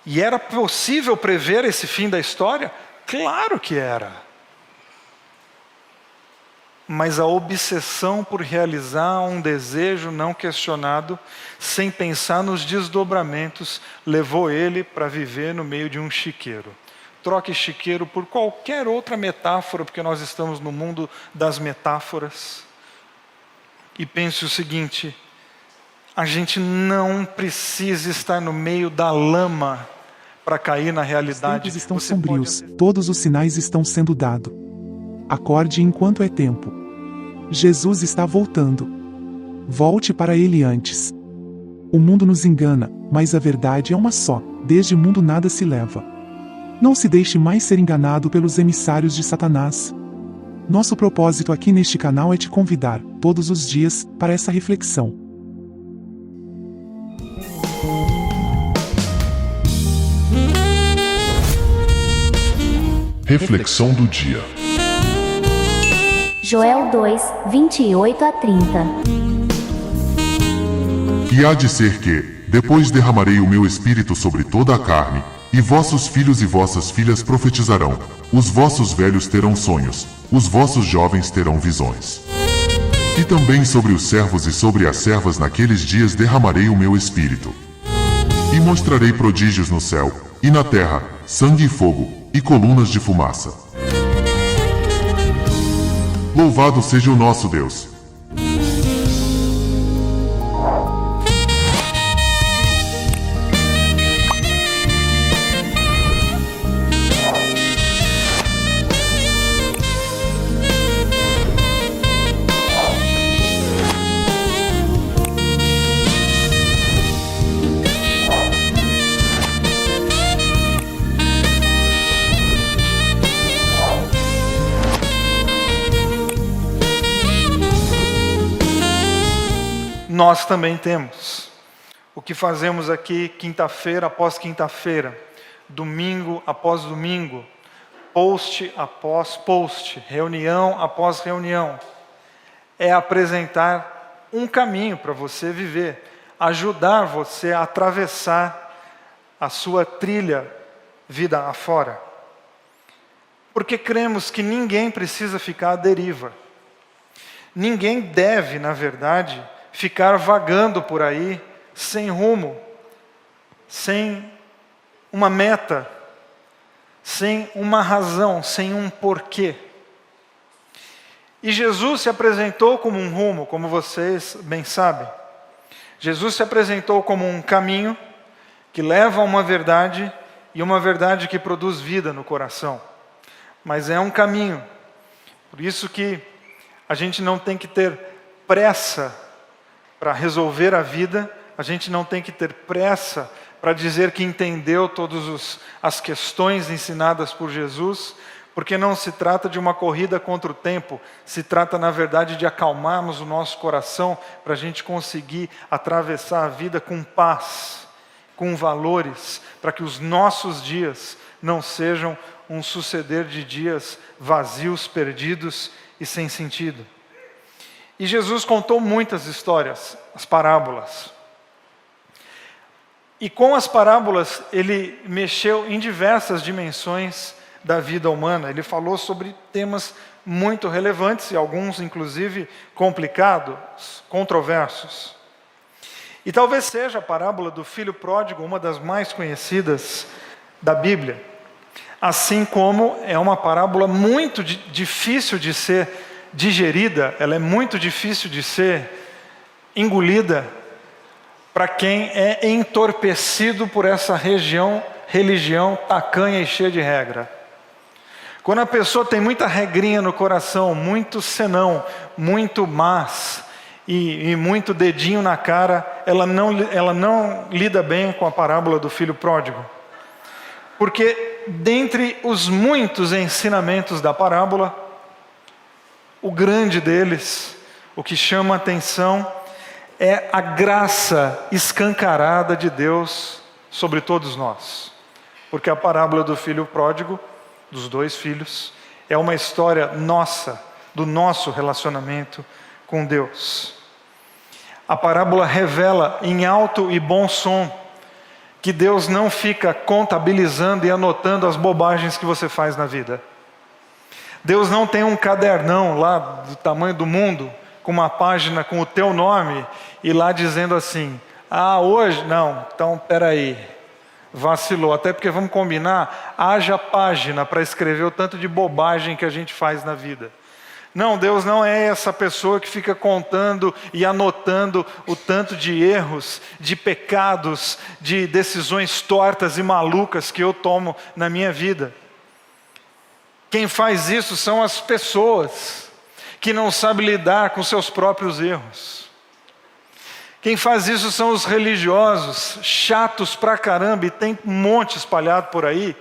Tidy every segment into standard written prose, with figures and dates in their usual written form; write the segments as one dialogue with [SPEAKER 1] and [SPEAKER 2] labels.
[SPEAKER 1] E era possível prever esse fim da história? Claro que era. Mas a obsessão por realizar um desejo não questionado, sem pensar nos desdobramentos, levou ele para viver no meio de um chiqueiro. Troque chiqueiro por qualquer outra metáfora, porque nós estamos no mundo das metáforas. E pense o seguinte: a gente não precisa estar no meio da lama para cair na realidade.
[SPEAKER 2] Os tempos estão sombrios, todos os sinais estão sendo dados. Acorde enquanto é tempo. Jesus está voltando. Volte para ele antes. O mundo nos engana, mas a verdade é uma só: desde o mundo nada se leva. Não se deixe mais ser enganado pelos emissários de Satanás. Nosso propósito aqui neste canal é te convidar, todos os dias, para essa reflexão.
[SPEAKER 3] Reflexão do dia.
[SPEAKER 4] Joel 2, 28 a 30.
[SPEAKER 3] E há de ser que, depois derramarei o meu espírito sobre toda a carne, e vossos filhos e vossas filhas profetizarão, os vossos velhos terão sonhos, os vossos jovens terão visões. E também sobre os servos e sobre as servas naqueles dias derramarei o meu espírito. E mostrarei prodígios no céu, e na terra, sangue e fogo, e colunas de fumaça. Louvado seja o nosso Deus!
[SPEAKER 1] Nós também temos. O que fazemos aqui quinta-feira após quinta-feira, domingo após domingo, post após post, reunião após reunião, é apresentar um caminho para você viver, ajudar você a atravessar a sua trilha vida afora. Porque cremos que ninguém precisa ficar à deriva. Ninguém deve, na verdade, ficar vagando por aí, sem rumo, sem uma meta, sem uma razão, sem um porquê. E Jesus se apresentou como um rumo, como vocês bem sabem. Jesus se apresentou como um caminho que leva a uma verdade, e uma verdade que produz vida no coração. Mas é um caminho. Por isso que a gente não tem que ter pressa para resolver a vida, a gente não tem que ter pressa para dizer que entendeu todas as questões ensinadas por Jesus, porque não se trata de uma corrida contra o tempo, se trata, na verdade, de acalmarmos o nosso coração para a gente conseguir atravessar a vida com paz, com valores, para que os nossos dias não sejam um suceder de dias vazios, perdidos e sem sentido. E Jesus contou muitas histórias, as parábolas. E com as parábolas, ele mexeu em diversas dimensões da vida humana. Ele falou sobre temas muito relevantes e alguns, inclusive, complicados, controversos. E talvez seja a parábola do filho pródigo uma das mais conhecidas da Bíblia. Assim como é uma parábola muito difícil de ser digerida, ela é muito difícil de ser engolida para quem é entorpecido por essa religião tacanha e cheia de regra. Quando a pessoa tem muita regrinha no coração, muito senão, muito mas e muito dedinho na cara, ela não lida bem com a parábola do filho pródigo. Porque dentre os muitos ensinamentos da parábola, o grande deles, o que chama a atenção, é a graça escancarada de Deus sobre todos nós. Porque a parábola do filho pródigo, dos dois filhos, é uma história nossa, do nosso relacionamento com Deus. A parábola revela em alto e bom som que Deus não fica contabilizando e anotando as bobagens que você faz na vida. Deus não tem um cadernão lá do tamanho do mundo, com uma página com o teu nome, e lá dizendo assim, hoje, não, então peraí, vacilou, até porque vamos combinar, haja página para escrever o tanto de bobagem que a gente faz na vida. Não, Deus não é essa pessoa que fica contando e anotando o tanto de erros, de pecados, de decisões tortas e malucas que eu tomo na minha vida. Quem faz isso são as pessoas que não sabem lidar com seus próprios erros. Quem faz isso são os religiosos, chatos pra caramba, e tem um monte espalhado por aí,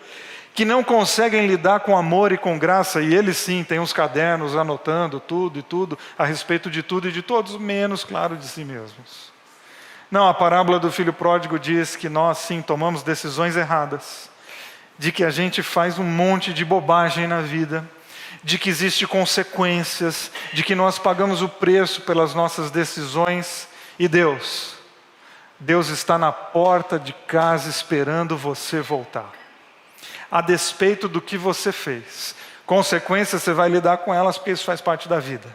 [SPEAKER 1] que não conseguem lidar com amor e com graça, e eles sim têm uns cadernos anotando tudo e tudo, a respeito de tudo e de todos, menos, claro, de si mesmos. Não, a parábola do filho pródigo diz que nós sim tomamos decisões erradas, de que a gente faz um monte de bobagem na vida, de que existem consequências, de que nós pagamos o preço pelas nossas decisões, e Deus está na porta de casa esperando você voltar. A despeito do que você fez. Consequências você vai lidar com elas porque isso faz parte da vida.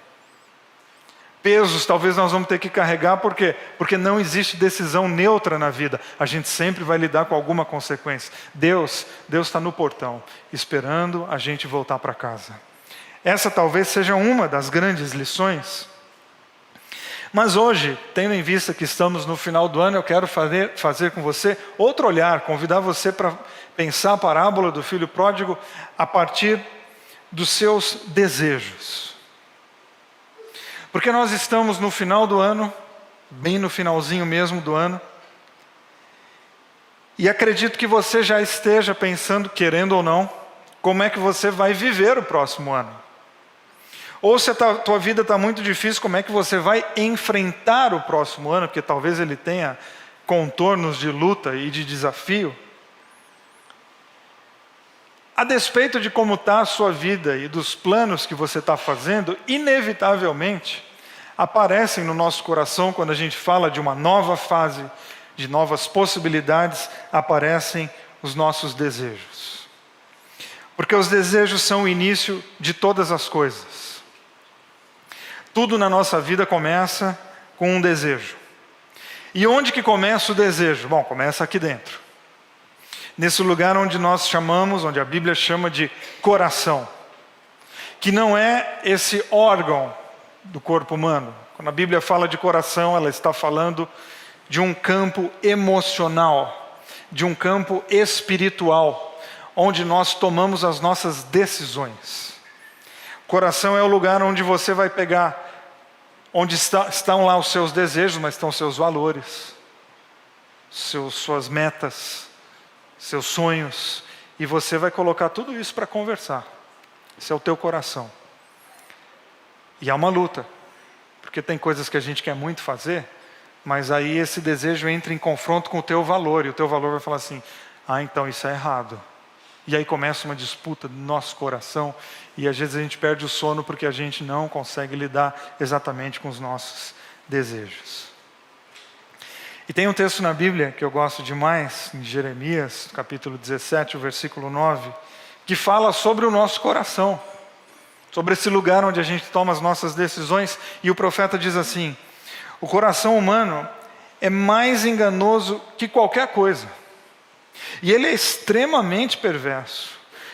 [SPEAKER 1] Pesos talvez nós vamos ter que carregar porque não existe decisão neutra na vida. A gente sempre vai lidar com alguma consequência. Deus está no portão, esperando a gente voltar para casa. Essa talvez seja uma das grandes lições. Mas hoje, tendo em vista que estamos no final do ano, eu quero fazer com você outro olhar, convidar você para pensar a parábola do filho pródigo a partir dos seus desejos. Porque nós estamos no final do ano, bem no finalzinho mesmo do ano, e acredito que você já esteja pensando, querendo ou não, como é que você vai viver o próximo ano. Ou se a tua vida está muito difícil, como é que você vai enfrentar o próximo ano, porque talvez ele tenha contornos de luta e de desafio. A despeito de como está a sua vida e dos planos que você está fazendo, inevitavelmente aparecem no nosso coração, quando a gente fala de uma nova fase, de novas possibilidades, aparecem os nossos desejos. Porque os desejos são o início de todas as coisas. Tudo na nossa vida começa com um desejo. E onde que começa o desejo? Bom, começa aqui dentro. Nesse lugar onde nós chamamos, onde a Bíblia chama de coração. Que não é esse órgão do corpo humano. Quando a Bíblia fala de coração, ela está falando de um campo emocional, de um campo espiritual, onde nós tomamos as nossas decisões. Coração é o lugar onde você vai pegar, onde estão lá os seus desejos, mas estão seus valores, suas metas, seus sonhos, e você vai colocar tudo isso para conversar. Esse é o teu coração. E há uma luta, porque tem coisas que a gente quer muito fazer, mas aí esse desejo entra em confronto com o teu valor, e o teu valor vai falar assim, então isso é errado. E aí começa uma disputa no nosso coração, e às vezes a gente perde o sono porque a gente não consegue lidar exatamente com os nossos desejos. E tem um texto na Bíblia que eu gosto demais, em Jeremias, capítulo 17, o versículo 9, que fala sobre o nosso coração, sobre esse lugar onde a gente toma as nossas decisões, e o profeta diz assim, o coração humano é mais enganoso que qualquer coisa. E ele é extremamente perverso.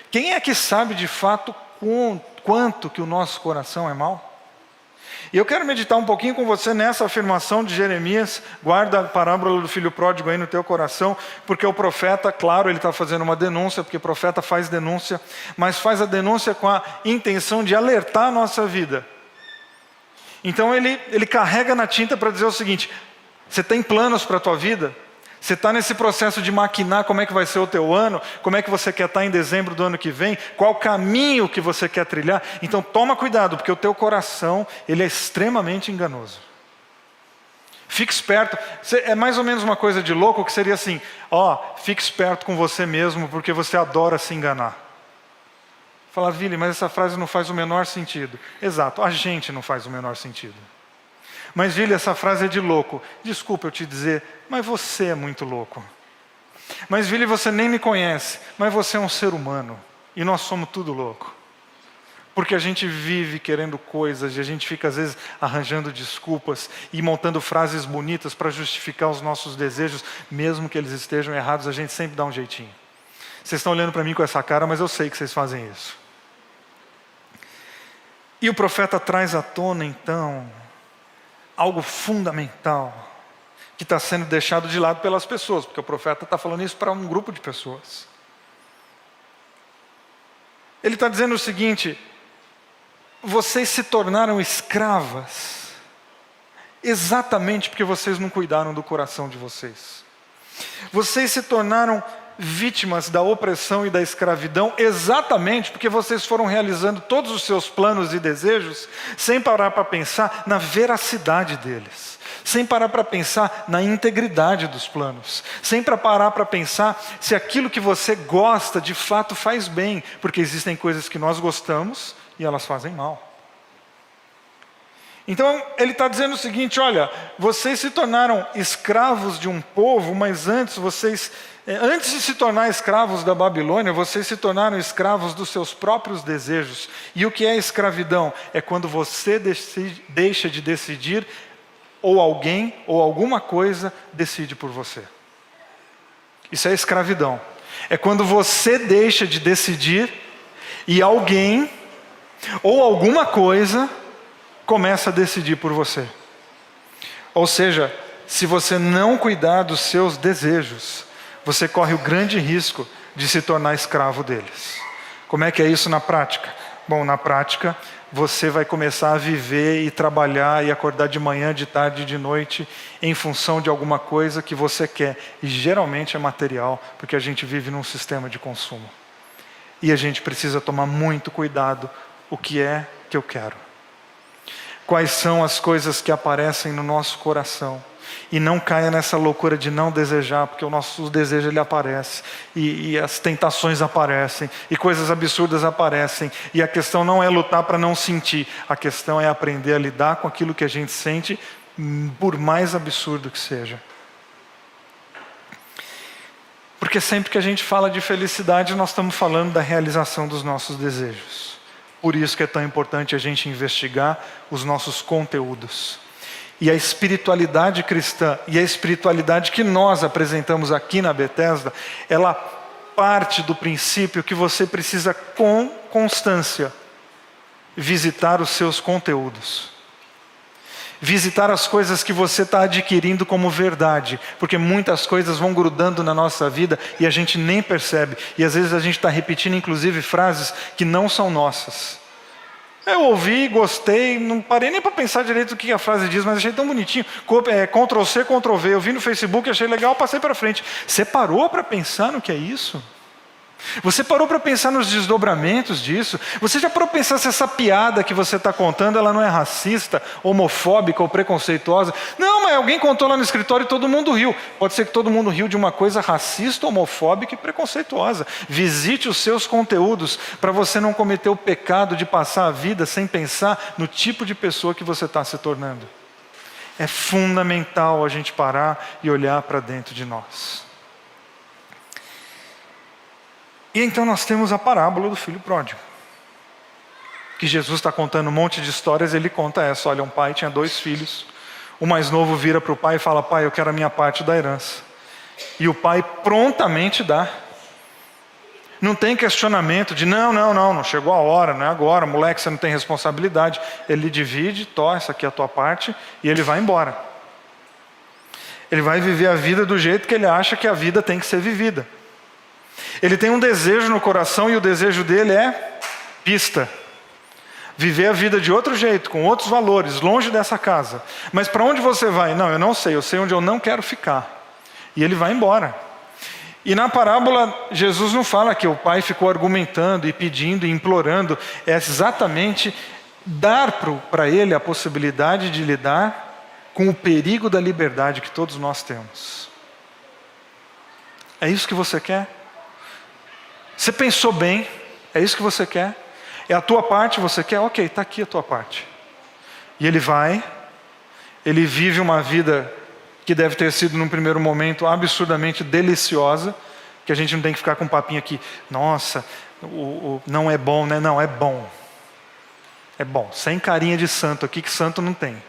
[SPEAKER 1] Quem é que sabe de fato quanto que o nosso coração é mau? E eu quero meditar um pouquinho com você nessa afirmação de Jeremias. Guarda a parábola do filho pródigo aí no teu coração, porque o profeta, claro, ele está fazendo uma denúncia, porque o profeta faz denúncia, mas faz a denúncia com a intenção de alertar a nossa vida. Então ele carrega na tinta para dizer o seguinte, você tem planos para a tua vida? Você está nesse processo de maquinar como é que vai ser o teu ano, como é que você quer estar em dezembro do ano que vem, qual caminho que você quer trilhar. Então toma cuidado, porque o teu coração ele é extremamente enganoso. Fique esperto. É mais ou menos uma coisa de louco que seria assim, fique esperto com você mesmo, porque você adora se enganar. Fala, Vili, mas essa frase não faz o menor sentido. Exato, a gente não faz o menor sentido. Mas, Vili, essa frase é de louco. Desculpa eu te dizer, mas você é muito louco. Mas Vili, você nem me conhece, mas você é um ser humano. E nós somos tudo louco. Porque a gente vive querendo coisas e a gente fica às vezes arranjando desculpas e montando frases bonitas para justificar os nossos desejos, mesmo que eles estejam errados, a gente sempre dá um jeitinho. Vocês estão olhando para mim com essa cara, mas eu sei que vocês fazem isso. E o profeta traz à tona então algo fundamental que está sendo deixado de lado pelas pessoas, porque o profeta está falando isso para um grupo de pessoas. Ele está dizendo o seguinte: vocês se tornaram escravas exatamente porque vocês não cuidaram do coração de vocês. Vocês se tornaram vítimas da opressão e da escravidão exatamente porque vocês foram realizando todos os seus planos e desejos sem parar para pensar na veracidade deles, sem parar para pensar na integridade dos planos, sem parar para pensar se aquilo que você gosta de fato faz bem, porque existem coisas que nós gostamos e elas fazem mal. Então ele está dizendo o seguinte: olha, vocês se tornaram escravos de um povo, mas antes de se tornar escravos da Babilônia, vocês se tornaram escravos dos seus próprios desejos. E o que é escravidão? É quando você deixa de decidir, ou alguém ou alguma coisa decide por você. Isso é escravidão. É quando você deixa de decidir e alguém ou alguma coisa começa a decidir por você. Ou seja, se você não cuidar dos seus desejos, você corre o grande risco de se tornar escravo deles. Como é que é isso na prática? Bom, na prática, você vai começar a viver e trabalhar e acordar de manhã, de tarde e de noite em função de alguma coisa que você quer. E geralmente é material, porque a gente vive num sistema de consumo. E a gente precisa tomar muito cuidado. O que é que eu quero? Quais são as coisas que aparecem no nosso coração? E não caia nessa loucura de não desejar, porque o desejo ele aparece, e as tentações aparecem, e coisas absurdas aparecem, e a questão não é lutar para não sentir, a questão é aprender a lidar com aquilo que a gente sente, por mais absurdo que seja. Porque sempre que a gente fala de felicidade, nós estamos falando da realização dos nossos desejos. Por isso que é tão importante a gente investigar os nossos conteúdos. E a espiritualidade cristã e a espiritualidade que nós apresentamos aqui na Bethesda, ela parte do princípio que você precisa com constância visitar os seus conteúdos. Visitar as coisas que você está adquirindo como verdade, porque muitas coisas vão grudando na nossa vida e a gente nem percebe, e às vezes a gente está repetindo inclusive frases que não são nossas. Eu ouvi, gostei, não parei nem para pensar direito o que a frase diz, mas achei tão bonitinho. Ctrl C, Ctrl V, eu vi no Facebook, achei legal, passei para frente. Você parou para pensar no que é isso? Você parou para pensar nos desdobramentos disso? Você já parou para pensar se essa piada que você está contando, ela não é racista, homofóbica ou preconceituosa? Não, mas alguém contou lá no escritório e todo mundo riu. Pode ser que todo mundo riu de uma coisa racista, homofóbica e preconceituosa. Visite os seus conteúdos para você não cometer o pecado de passar a vida sem pensar no tipo de pessoa que você está se tornando. É fundamental a gente parar e olhar para dentro de nós. E então nós temos a parábola do filho pródigo. Que Jesus está contando um monte de histórias, ele conta essa. Olha, um pai tinha 2 filhos. O mais novo vira para o pai e fala: pai, eu quero a minha parte da herança. E o pai prontamente dá. Não tem questionamento de não chegou a hora, não é agora, moleque, você não tem responsabilidade. Ele divide, essa aqui é a tua parte, e ele vai embora. Ele vai viver a vida do jeito que ele acha que a vida tem que ser vivida. Ele tem um desejo no coração e o desejo dele é pista. Viver a vida de outro jeito, com outros valores, longe dessa casa. Mas para onde você vai? Não, eu não sei, eu sei onde eu não quero ficar. E ele vai embora. E na parábola, Jesus não fala que o pai ficou argumentando e pedindo e implorando. É exatamente dar para ele a possibilidade de lidar com o perigo da liberdade que todos nós temos. É isso que você quer? Você pensou bem? É isso que você quer? É a tua parte você quer? Ok, está aqui a tua parte. E ele vai, ele vive uma vida que deve ter sido num primeiro momento absurdamente deliciosa, Que a gente não tem que ficar com um papinho aqui, nossa, não é bom, né? Não, é bom. É bom, sem carinha de santo aqui, que santo não tem.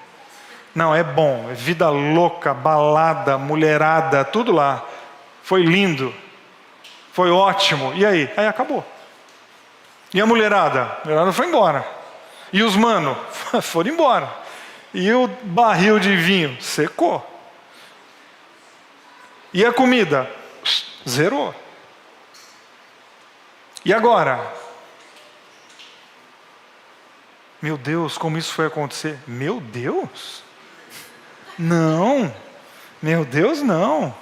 [SPEAKER 1] Não, é bom, é vida louca, balada, mulherada, tudo lá. Foi lindo, foi ótimo. E aí? Aí acabou. E a mulherada? A mulherada foi embora. E os mano? Foram embora. E o barril de vinho? Secou. E a comida? Zerou. E agora? Meu Deus, como isso foi acontecer? Meu Deus? Não. Meu Deus, não.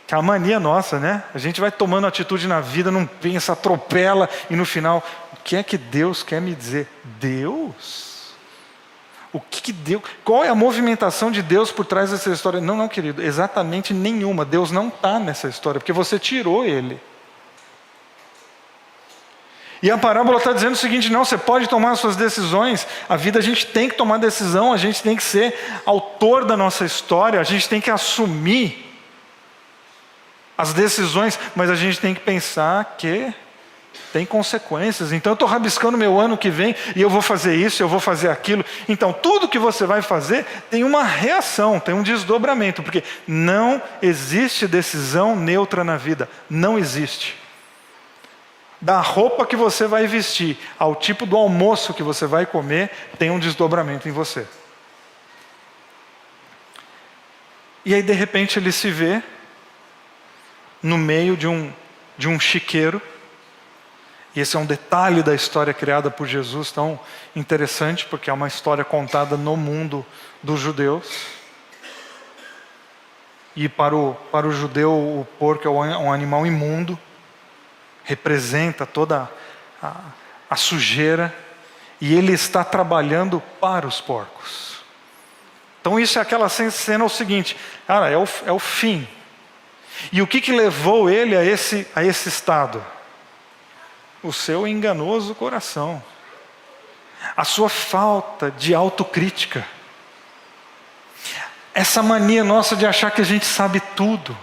[SPEAKER 1] Que é a mania nossa, né? A gente vai tomando atitude na vida, não pensa, atropela, e no final, o que é que Deus quer me dizer? Deus? O que Deus? Qual é a movimentação de Deus por trás dessa história? Não, querido, exatamente nenhuma. Deus não está nessa história, porque você tirou Ele. E a parábola está dizendo o seguinte: não, você pode tomar as suas decisões, a vida a gente tem que tomar decisão, a gente tem que ser autor da nossa história, a gente tem que assumir as decisões, mas a gente tem que pensar que tem consequências. Então eu estou rabiscando meu ano que vem, e eu vou fazer isso, eu vou fazer aquilo. Então tudo que você vai fazer tem uma reação, tem um desdobramento, porque não existe decisão neutra na vida, não existe. Da roupa que você vai vestir ao tipo do almoço que você vai comer, tem um desdobramento em você. E aí de repente ele se vê no meio de um chiqueiro. E esse é um detalhe da história criada por Jesus, tão interessante, porque é uma história contada no mundo dos judeus. E para o judeu o porco é um animal imundo, representa toda a sujeira, e ele está trabalhando para os porcos. Então isso é aquela cena, o seguinte, cara, é o fim. E o que levou ele a esse estado? O seu enganoso coração, a sua falta de autocrítica, essa mania nossa de achar que a gente sabe tudo,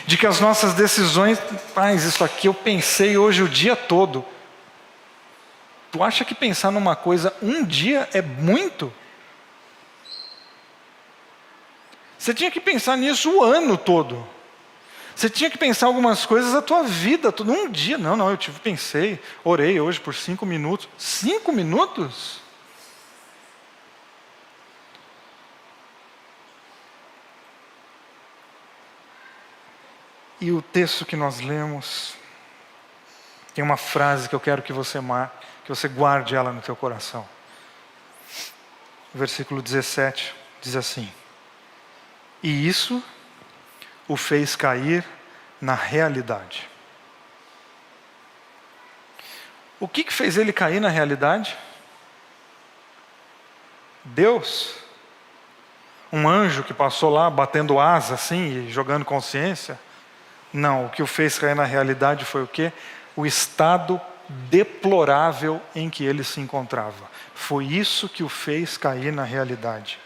[SPEAKER 1] de que as nossas decisões, mas isso aqui eu pensei hoje o dia todo. Tu acha que pensar numa coisa um dia é muito? Você tinha que pensar nisso o ano todo. Você tinha que pensar algumas coisas a tua vida toda. Um dia, não, eu pensei, orei hoje por 5 minutos. 5 minutos? E o texto que nós lemos tem uma frase que eu quero que você guarde ela no teu coração. O versículo 17 diz assim: e isso o fez cair na realidade. O que fez ele cair na realidade? Deus? Um anjo que passou lá batendo asa assim e jogando consciência? Não, o que o fez cair na realidade foi o quê? O estado deplorável em que ele se encontrava. Foi isso que o fez cair na realidade.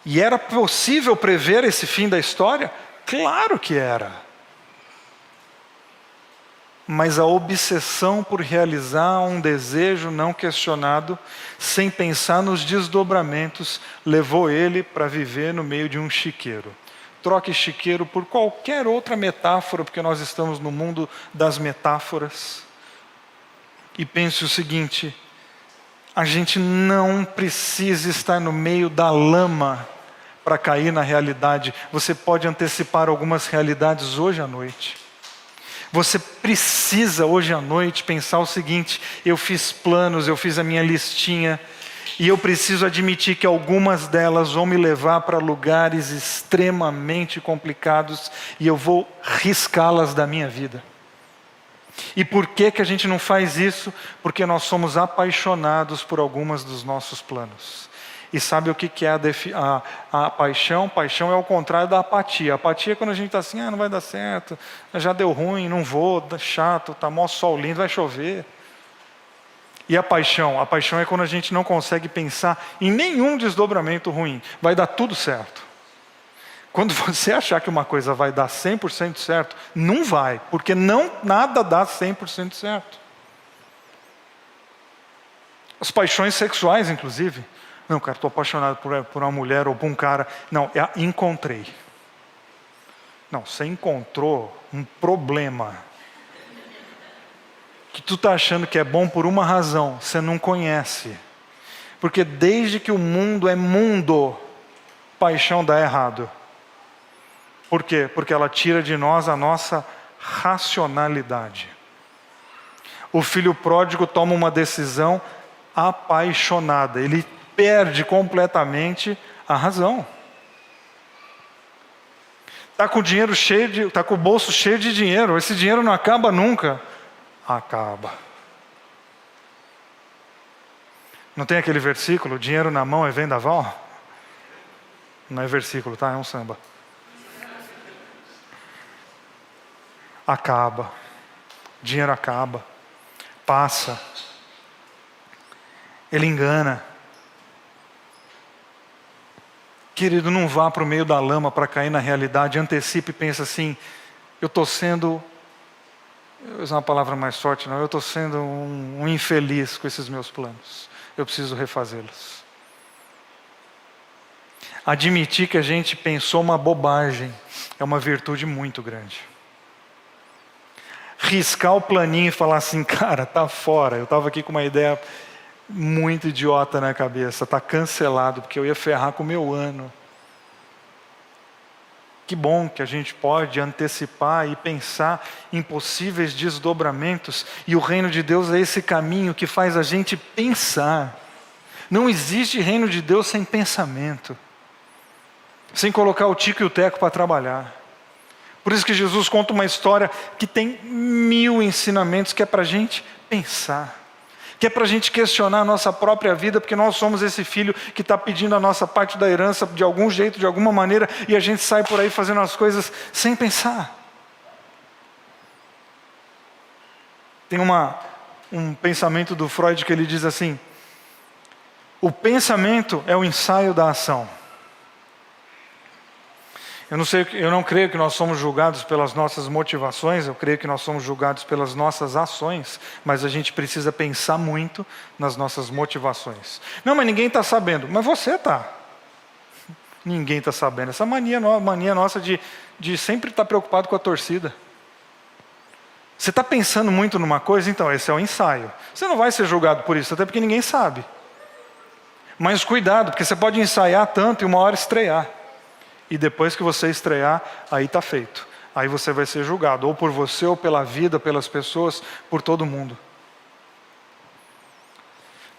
[SPEAKER 1] E era possível prever esse fim da história? Claro que era. Mas a obsessão por realizar um desejo não questionado, sem pensar nos desdobramentos, levou ele para viver no meio de um chiqueiro. Troque chiqueiro por qualquer outra metáfora, porque nós estamos no mundo das metáforas. E pense o seguinte: a gente não precisa estar no meio da lama para cair na realidade. Você pode antecipar algumas realidades hoje à noite. Você precisa hoje à noite pensar o seguinte: eu fiz planos, eu fiz a minha listinha, e eu preciso admitir que algumas delas vão me levar para lugares extremamente complicados, e eu vou riscá-las da minha vida. E por que a gente não faz isso? Porque nós somos apaixonados por algumas dos nossos planos. E sabe o que é a paixão? Paixão é o contrário da apatia. A apatia é quando a gente está assim, não vai dar certo, já deu ruim, não vou, tá chato, tá mó sol lindo, vai chover. E a paixão? A paixão é quando a gente não consegue pensar em nenhum desdobramento ruim. Vai dar tudo certo. Quando você achar que uma coisa vai dar 100% certo, não vai, porque nada dá 100% certo. As paixões sexuais, inclusive. Não, cara, estou apaixonado por uma mulher ou por um cara. Não, encontrei. Não, você encontrou um problema. Que tu está achando que é bom por uma razão, você não conhece. Porque desde que o mundo é mundo, paixão dá errado. Por quê? Porque ela tira de nós a nossa racionalidade. O filho pródigo toma uma decisão apaixonada. Ele perde completamente a razão. Está com o dinheiro está com o bolso cheio de dinheiro. Esse dinheiro não acaba nunca. Acaba. Não tem aquele versículo, dinheiro na mão é vendaval? Não é versículo, tá? É um samba. Acaba. Dinheiro acaba. Passa. Ele engana. Querido, não vá para o meio da lama para cair na realidade. Antecipe e pensa assim, eu estou sendo... Eu vou usar uma palavra mais forte, não. Eu estou sendo um infeliz com esses meus planos. Eu preciso refazê-los. Admitir que a gente pensou uma bobagem é uma virtude muito grande. Riscar o planinho e falar assim, cara, tá fora. Eu estava aqui com uma ideia muito idiota na cabeça. Tá cancelado, porque eu ia ferrar com o meu ano. Que bom que a gente pode antecipar e pensar em possíveis desdobramentos. E o reino de Deus é esse caminho que faz a gente pensar. Não existe reino de Deus sem pensamento. Sem colocar o tico e o teco para trabalhar. Por isso que Jesus conta uma história que tem 1000 ensinamentos que é para a gente pensar. Que é para a gente questionar a nossa própria vida, porque nós somos esse filho que está pedindo a nossa parte da herança de algum jeito, de alguma maneira, e a gente sai por aí fazendo as coisas sem pensar. Tem um pensamento do Freud que ele diz assim, o pensamento é o ensaio da ação. Eu não creio que nós somos julgados pelas nossas motivações, eu creio que nós somos julgados pelas nossas ações, mas a gente precisa pensar muito nas nossas motivações. Não, mas ninguém está sabendo. Mas você está. Ninguém está sabendo. Essa mania nossa de sempre estar preocupado com a torcida. Você está pensando muito numa coisa, então esse é o ensaio. Você não vai ser julgado por isso, até porque ninguém sabe. Mas cuidado, porque você pode ensaiar tanto e uma hora estrear. E depois que você estrear, aí está feito. Aí você vai ser julgado, ou por você, ou pela vida, pelas pessoas, por todo mundo.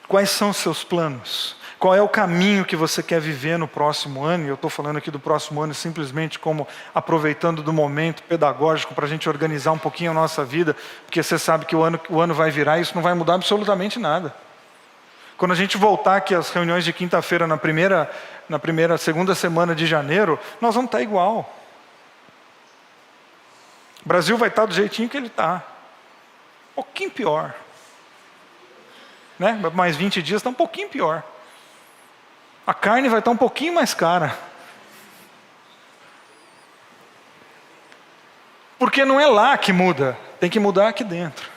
[SPEAKER 1] Quais são os seus planos? Qual é o caminho que você quer viver no próximo ano? E eu estou falando aqui do próximo ano simplesmente como aproveitando do momento pedagógico para a gente organizar um pouquinho a nossa vida, porque você sabe que o ano vai virar e isso não vai mudar absolutamente nada. Quando a gente voltar aqui às reuniões de quinta-feira segunda semana de janeiro, nós vamos estar igual. O Brasil vai estar do jeitinho que ele está. Um pouquinho pior. Né? Mais 20 dias está um pouquinho pior. A carne vai estar um pouquinho mais cara. Porque não é lá que muda, tem que mudar aqui dentro.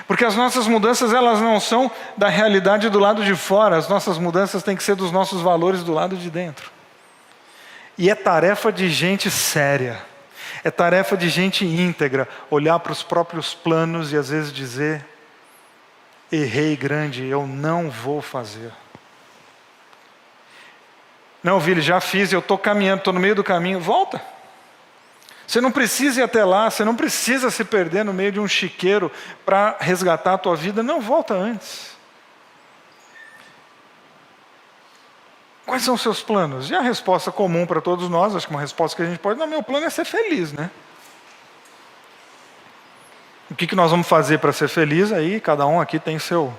[SPEAKER 1] Porque as nossas mudanças, elas não são da realidade do lado de fora. As nossas mudanças têm que ser dos nossos valores do lado de dentro. E é tarefa de gente séria. É tarefa de gente íntegra. Olhar para os próprios planos e às vezes dizer, errei grande, eu não vou fazer. Não, Vili, já fiz, eu estou caminhando, estou no meio do caminho. Volta. Você não precisa ir até lá, você não precisa se perder no meio de um chiqueiro para resgatar a tua vida. Não, volta antes. Quais são os seus planos? E a resposta comum para todos nós, acho que uma resposta que a gente pode, não, meu plano é ser feliz, né? O que nós vamos fazer para ser feliz? Aí cada um aqui tem seu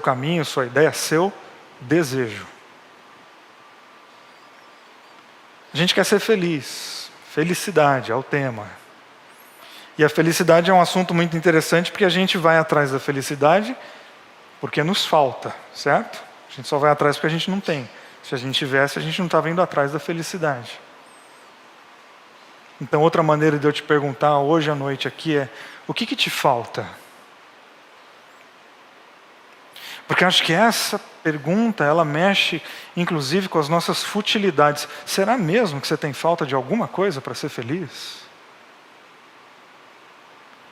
[SPEAKER 1] caminho, sua ideia, seu desejo. A gente quer ser feliz. Felicidade é o tema. E a felicidade é um assunto muito interessante porque a gente vai atrás da felicidade porque nos falta, certo? A gente só vai atrás porque a gente não tem. Se a gente tivesse, a gente não estava indo atrás da felicidade. Então, outra maneira de eu te perguntar hoje à noite aqui é: o que te falta? Porque acho que essa pergunta, ela mexe inclusive com as nossas futilidades. Será mesmo que você tem falta de alguma coisa para ser feliz?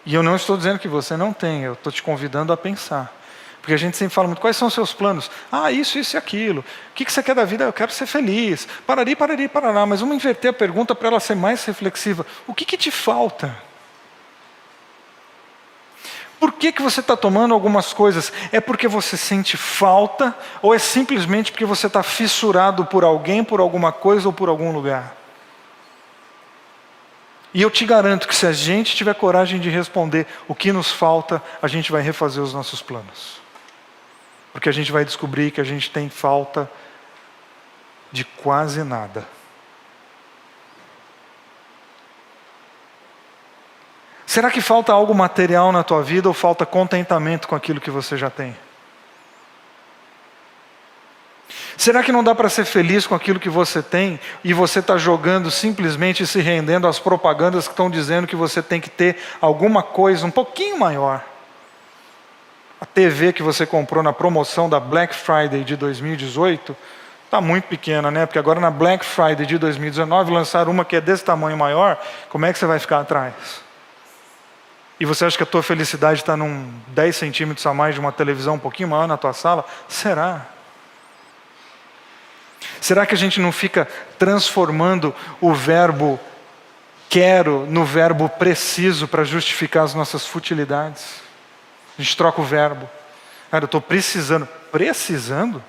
[SPEAKER 1] E eu não estou dizendo que você não tem, eu estou te convidando a pensar. Porque a gente sempre fala muito: quais são os seus planos? Isso e aquilo. O que você quer da vida? Eu quero ser feliz. Parari, parará. Mas vamos inverter a pergunta para ela ser mais reflexiva. O que te falta? Por que você está tomando algumas coisas? É porque você sente falta? Ou é simplesmente porque você está fissurado por alguém, por alguma coisa ou por algum lugar? E eu te garanto que se a gente tiver coragem de responder o que nos falta, a gente vai refazer os nossos planos. Porque a gente vai descobrir que a gente tem falta de quase nada. Será que falta algo material na tua vida ou falta contentamento com aquilo que você já tem? Será que não dá para ser feliz com aquilo que você tem e você está jogando simplesmente e se rendendo às propagandas que estão dizendo que você tem que ter alguma coisa um pouquinho maior? A TV que você comprou na promoção da Black Friday de 2018 está muito pequena, né? Porque agora na Black Friday de 2019 lançaram uma que é desse tamanho maior. Como é que você vai ficar atrás? E você acha que a tua felicidade está num 10 centímetros a mais de uma televisão um pouquinho maior na tua sala? Será? Será que a gente não fica transformando o verbo quero no verbo preciso para justificar as nossas futilidades? A gente troca o verbo. Cara, eu estou precisando. Precisando?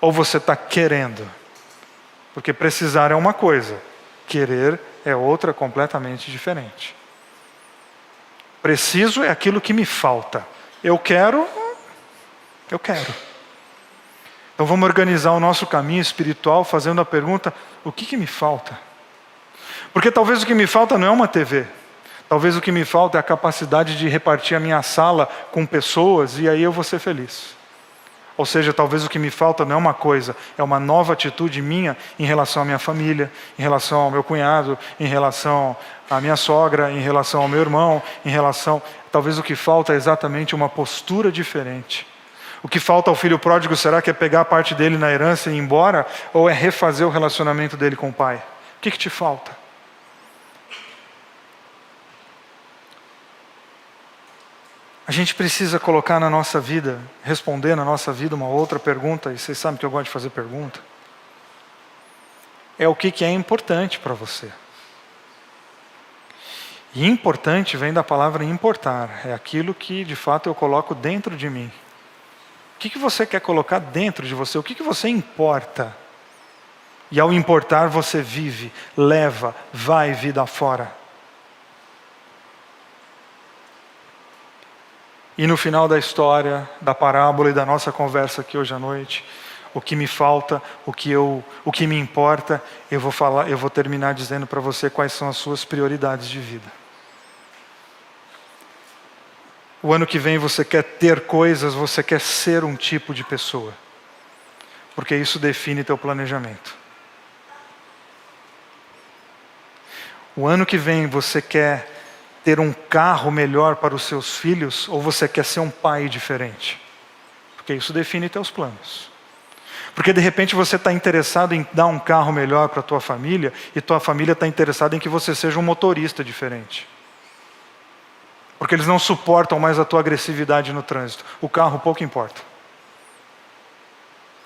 [SPEAKER 1] Ou você está querendo? Porque precisar é uma coisa, querer é outra completamente diferente. Preciso é aquilo que me falta. Eu quero. Então vamos organizar o nosso caminho espiritual fazendo a pergunta: o que me falta? Porque talvez o que me falta não é uma TV. Talvez o que me falta é a capacidade de repartir a minha sala com pessoas e aí eu vou ser feliz. Ou seja, talvez o que me falta não é uma coisa, é uma nova atitude minha em relação à minha família, em relação ao meu cunhado, em relação à minha sogra, em relação ao meu irmão, talvez o que falta é exatamente uma postura diferente. O que falta ao filho pródigo, será que é pegar a parte dele na herança e ir embora? Ou é refazer o relacionamento dele com o pai? O que te falta? A gente precisa colocar na nossa vida, responder na nossa vida uma outra pergunta, e vocês sabem que eu gosto de fazer pergunta. É o que é importante para você. E importante vem da palavra importar, é aquilo que de fato eu coloco dentro de mim. O que você quer colocar dentro de você? O que você importa? E ao importar você vive, leva, vai vida fora. E no final da história, da parábola e da nossa conversa aqui hoje à noite, o que me falta, o que me importa, eu vou terminar dizendo para você quais são as suas prioridades de vida. O ano que vem você quer ter coisas, você quer ser um tipo de pessoa. Porque isso define teu planejamento. O ano que vem você quer ter um carro melhor para os seus filhos, ou você quer ser um pai diferente? Porque isso define teus planos. Porque de repente você está interessado em dar um carro melhor para a tua família, e tua família está interessada em que você seja um motorista diferente. Porque eles não suportam mais a tua agressividade no trânsito. O carro pouco importa.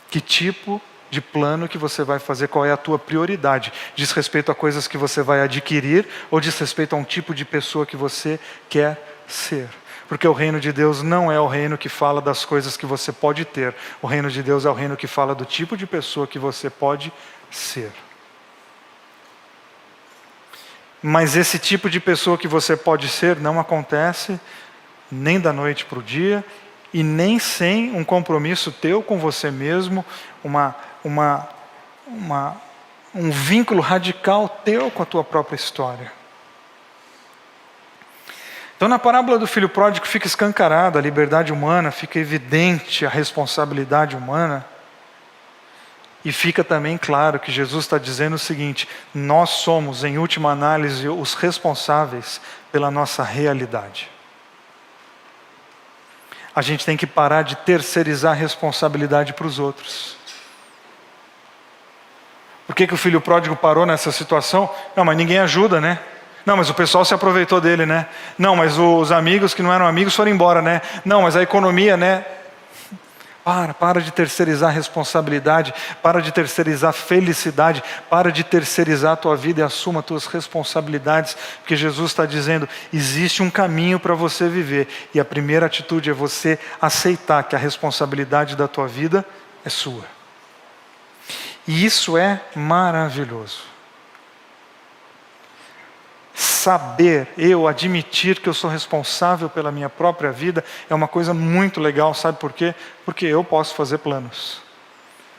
[SPEAKER 1] Que tipo de plano que você vai fazer, qual é a tua prioridade? Diz respeito a coisas que você vai adquirir ou diz respeito a um tipo de pessoa que você quer ser? Porque o reino de Deus não é o reino que fala das coisas que você pode ter. O reino de Deus é o reino que fala do tipo de pessoa que você pode ser. Mas esse tipo de pessoa que você pode ser não acontece nem da noite para o dia e nem sem um compromisso teu com você mesmo, um vínculo radical teu com a tua própria história. Então na parábola do filho pródigo fica escancarada a liberdade humana, fica evidente a responsabilidade humana. E fica também claro que Jesus está dizendo o seguinte: nós somos, em última análise, os responsáveis pela nossa realidade. A gente tem que parar de terceirizar a responsabilidade para os outros. Por que o filho pródigo parou nessa situação? Não, mas ninguém ajuda, né? Não, mas o pessoal se aproveitou dele, né? Não, mas os amigos que não eram amigos foram embora, né? Não, mas a economia, né? Para de terceirizar a responsabilidade, para de terceirizar a felicidade, para de terceirizar a tua vida e assuma as tuas responsabilidades, porque Jesus está dizendo, existe um caminho para você viver, e a primeira atitude é você aceitar que a responsabilidade da tua vida é sua. E isso é maravilhoso. Saber, eu admitir que eu sou responsável pela minha própria vida é uma coisa muito legal, sabe por quê? Porque eu posso fazer planos.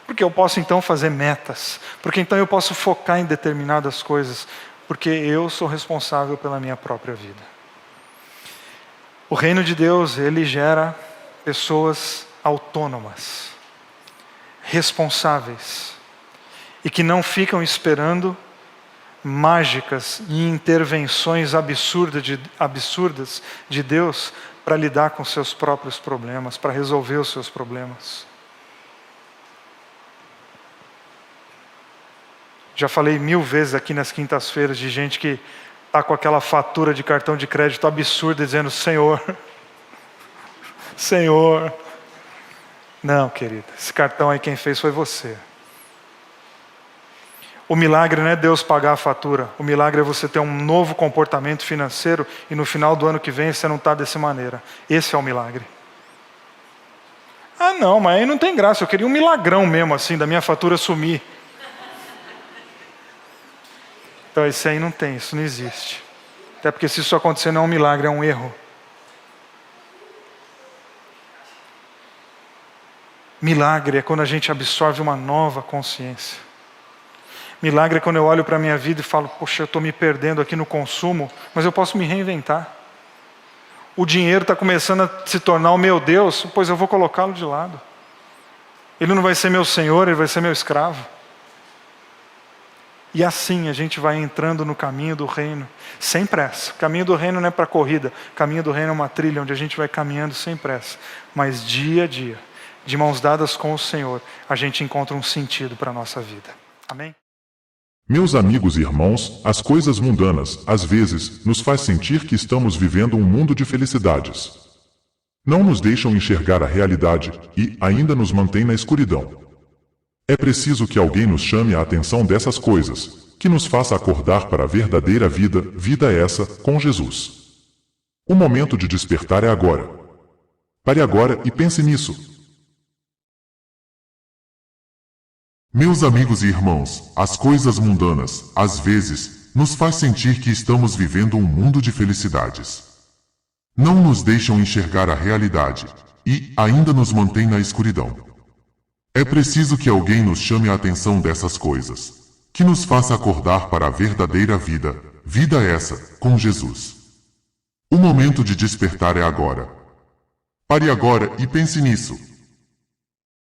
[SPEAKER 1] Porque eu posso então fazer metas. Porque então eu posso focar em determinadas coisas. Porque eu sou responsável pela minha própria vida. O reino de Deus, ele gera pessoas autônomas, responsáveis, e que não ficam esperando mágicas e intervenções absurdas de Deus para lidar com seus próprios problemas, para resolver os seus problemas. Já falei 1000 vezes aqui nas quintas-feiras de gente que está com aquela fatura de cartão de crédito absurda dizendo, Senhor, Senhor. Não, querida, esse cartão aí quem fez foi você. O milagre não é Deus pagar a fatura. O milagre é você ter um novo comportamento financeiro e no final do ano que vem você não está dessa maneira. Esse é o milagre. Ah não, mas aí não tem graça. Eu queria um milagrão mesmo assim, da minha fatura sumir. Então esse aí não tem, isso não existe. Até porque se isso acontecer não é um milagre, é um erro. Milagre é quando a gente absorve uma nova consciência. Milagre é quando eu olho para a minha vida e falo, poxa, eu estou me perdendo aqui no consumo, mas eu posso me reinventar. O dinheiro está começando a se tornar o meu Deus, pois eu vou colocá-lo de lado. Ele não vai ser meu senhor, ele vai ser meu escravo. E assim a gente vai entrando no caminho do reino, sem pressa. O caminho do reino não é para corrida, o caminho do reino é uma trilha onde a gente vai caminhando sem pressa. Mas dia a dia, de mãos dadas com o Senhor, a gente encontra um sentido para a nossa vida. Amém?
[SPEAKER 3] Meus amigos e irmãos, as coisas mundanas, às vezes, nos faz sentir que estamos vivendo um mundo de felicidades. Não nos deixam enxergar a realidade e ainda nos mantém na escuridão. É preciso que alguém nos chame a atenção dessas coisas, que nos faça acordar para a verdadeira vida, vida essa, com Jesus. O momento de despertar é agora. Pare agora e pense nisso. Meus amigos e irmãos, as coisas mundanas, às vezes, nos faz sentir que estamos vivendo um mundo de felicidades. Não nos deixam enxergar a realidade e ainda nos mantém na escuridão. É preciso que alguém nos chame a atenção dessas coisas, que nos faça acordar para a verdadeira vida, vida essa, com Jesus. O momento de despertar é agora. Pare agora e pense nisso.